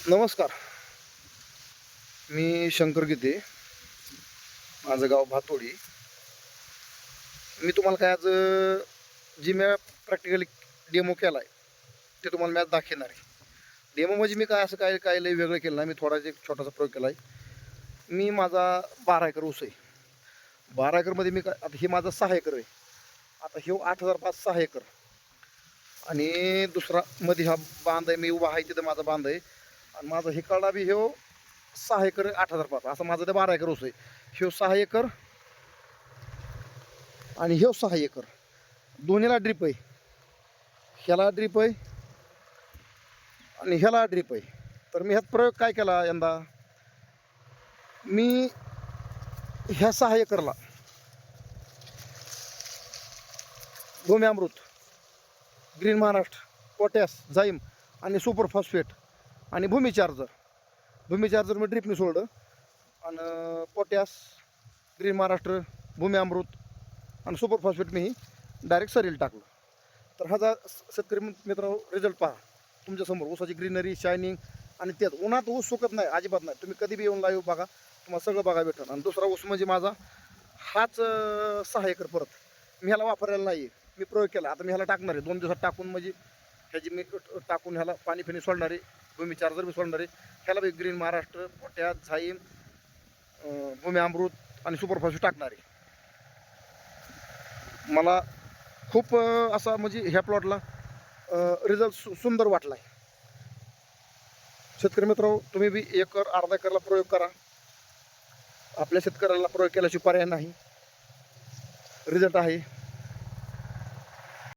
नमस्कार. मी शंकर गीते. माझं गाव भातोडी. मी तुम्हाला काय आज जी मी प्रॅक्टिकली डेमो केला आहे ते तुम्हाला मी आज दाखवणार आहे. डेमो म्हणजे मी काय असं काय काय लई वेगळं केलं नाही. मी थोडासा एक छोटासा प्रयोग केला आहे. मी माझा 12 एकर ऊस आहे. 12 एकरमध्ये मी काय आता हे माझं 6 एकर आहे. आता हे 8,005 6 एकर आणि दुसरा मध्ये हा बांध आहे. मी उभा आहे तिथं माझा बांध आहे आणि माझा हे कडा बी ह्यो 6 एकर 8,005 असं माझं ते 12 एकर ऊस आहे. ह्यो 6 एकर आणि ह्यो 6 एकर दोन्हीला ड्रीप आहे. ह्याला ड्रीप आहे आणि ह्याला ड्रीप आहे. तर मी ह्यात प्रयोग काय केला यंदा, मी ह्या 6 एकरला भूमी अमृत, ग्रीन महाराष्ट्र, पोटॅश, झाईम आणि सुपर फॉस्फेट आणि भूमी चार्जर मी ड्रिपने सोडलं आणि पोटॅश, ग्रीन महाराष्ट्र, भूमी अमृत आणि सुपर फॉस्फेट मी डायरेक्ट सरील टाकलं. तर हा जा शेतकरी मित्र रिझल्ट पहा तुमच्यासमोर. ऊसाची ग्रीनरी, शायनिंग आणि त्यात उन्हात ऊस सुकत नाही, अजिबात नाही. तुम्ही कधी बी येऊन लाईव्ह बघा, तुम्हाला सगळं बघा भेटेल. आणि दुसरा ऊस म्हणजे माझा हाच 6 एकर परत मी ह्याला वापरायला नाही आहे. मी प्रयोग केला. आता मी ह्याला टाकणार आहे 2 दिवसात टाकून, म्हणजे ह्याची मी टाकून ह्याला पाणी फिनी सोडणार आहे. भूमी चार्जर बी सोडणार आहे. ह्याला बी ग्रीन महाराष्ट्र, पोटॅश, झाईम, भूमी अमृत आणि सुपर फॉस्फेट टाकणार आहे. मला खूप असा म्हणजे ह्या प्लॉटला रिझल्ट सुंदर वाटला आहे. शेतकरी मित्र, तुम्ही बी एकर अर्धा एकरला प्रयोग करा. आपल्या शेतकऱ्याला प्रयोग केल्याशिवाय पर्याय नाही. रिझल्ट आहे.